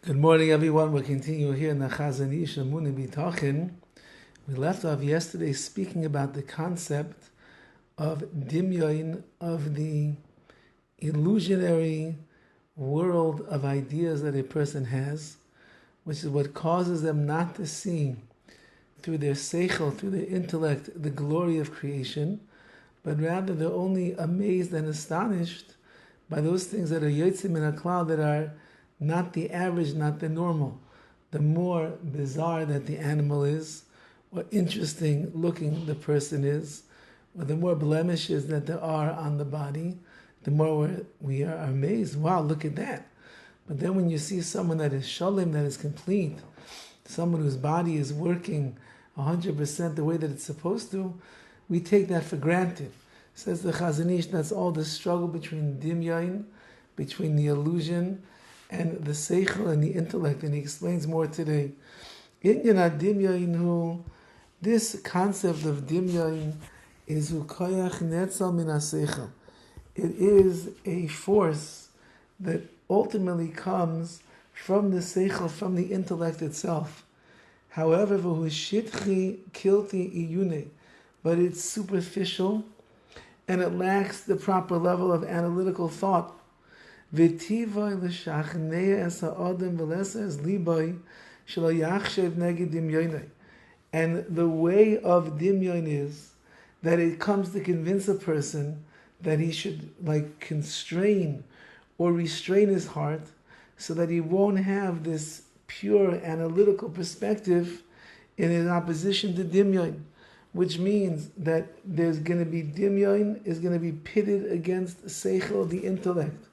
Good morning, everyone. We're continuing here in the Chazon Ish EMUNAH B'Tachin. We left off yesterday speaking about the concept of Dimyon, of the illusionary world of ideas that a person has, which is what causes them not to see through their Seichel, through their intellect, the glory of creation, but rather they're only amazed and astonished by those things that are Yotzim in a cloud, that are not the average, not the normal. The more bizarre that the animal is, or interesting looking the person is, or the more blemishes that there are on the body, the more we are amazed. Wow, look at that. But then when you see someone that is shalom, that is complete, someone whose body is working 100% the way that it's supposed to, we take that for granted. Says the Chazon Ish, that's all the struggle between Dimyon, between the illusion and the Seichel and the intellect, and he explains more today. EMUNAH Dimyon, who this concept of Dimyon is koyach netzal min Seichel. It is a force that ultimately comes from the Seichel, from the intellect itself. However, v'hu shitchi kilti iyune, but it's superficial and it lacks the proper level of analytical thought. And the way of Dimyon is that it comes to convince a person that he should constrain or restrain his heart so that he won't have this pure analytical perspective in opposition to Dimyon, which means that there's going to be Dimyon is going to be pitted against Seichel, the intellect.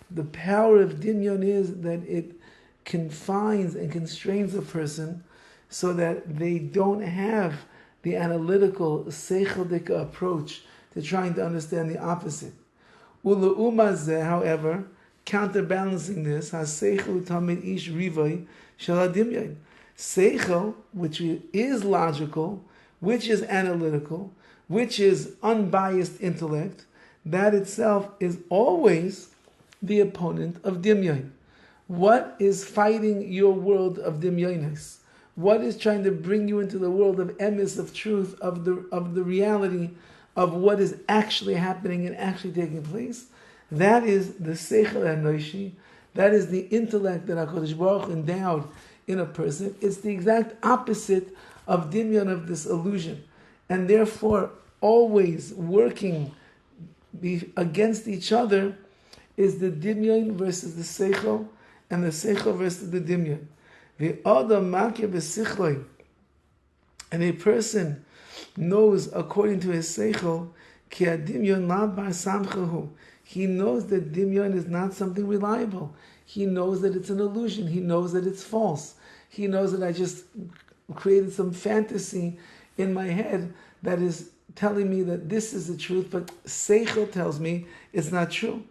The power of Dimyon is that it confines and constrains a person so that they don't have the analytical Seichelic approach to trying to understand the opposite. Ula'umazeh, however, counterbalancing this, has Seichel tamid ish rivay shel Dimyon. Seichel, which is logical, which is analytical, which is unbiased intellect, that itself is always the opponent of Dimyon. What is fighting your world of Dimyonis? What is trying to bring you into the world of emes, of truth, of the reality of what is actually happening and actually taking place? That is the Seichel HaNoishi. That is the intellect that HaKadosh Baruch Hu endowed in a person. It's the exact opposite of Dimyon, of this illusion. And therefore, always working against each other is the Dimyon versus the Seichel, and the Seichel versus the Dimyon. And a person knows according to his Seichel, he knows that Dimyon is not something reliable. He knows that it's an illusion. He knows that it's false. He knows that I just created some fantasy in my head that is telling me that this is the truth, but Seichel tells me it's not true.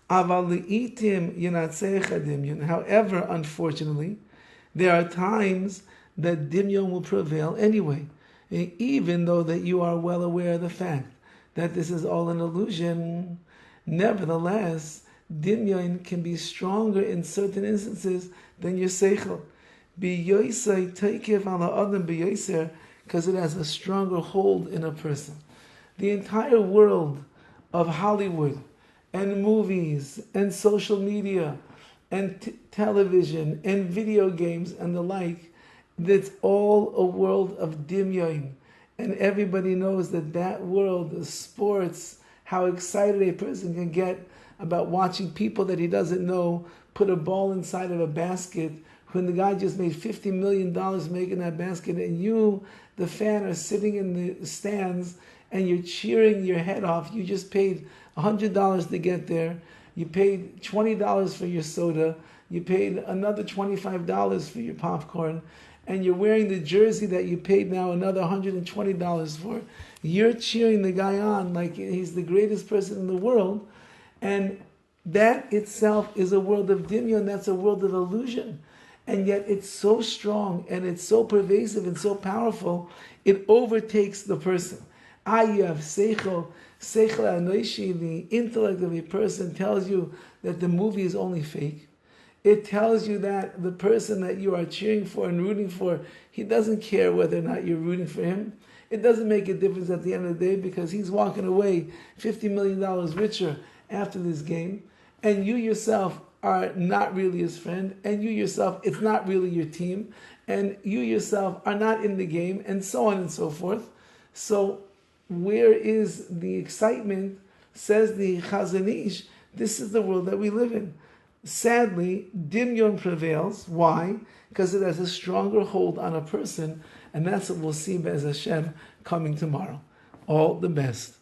However, unfortunately, there are times that Dimyon will prevail anyway, even though that you are well aware of the fact that this is all an illusion. Nevertheless, Dimyon can be stronger in certain instances than your Seichel, because it has a stronger hold in a person. The entire world of Hollywood and movies and social media and television and video games and the like, that's all a world of Dimyon. And everybody knows that world, the sports, how excited a person can get about watching people that he doesn't know put a ball inside of a basket when the guy just made $50 million making that basket, and you, the fan, are sitting in the stands and you're cheering your head off. You just paid $100 to get there. You paid $20 for your soda. You paid another $25 for your popcorn. And you're wearing the jersey that you paid now another $120 for. You're cheering the guy on like he's the greatest person in the world. And that itself is a world of Dimyon. That's a world of illusion. And yet it's so strong and it's so pervasive and so powerful, it overtakes the person. You have Seichel HaNoishi, the intellect of a person tells you that the movie is only fake. It tells you that the person that you are cheering for and rooting for, he doesn't care whether or not you're rooting for him. It doesn't make a difference at the end of the day because he's walking away $50 million richer after this game. And you yourself are not really his friend. And you yourself, it's not really your team. And you yourself are not in the game, and so on and so forth. So where is the excitement? Says the Chazon Ish, this is the world that we live in. Sadly, Dimyon prevails. Why? Because it has a stronger hold on a person, and that's what we'll see Be'ez Hashem coming tomorrow. All the best.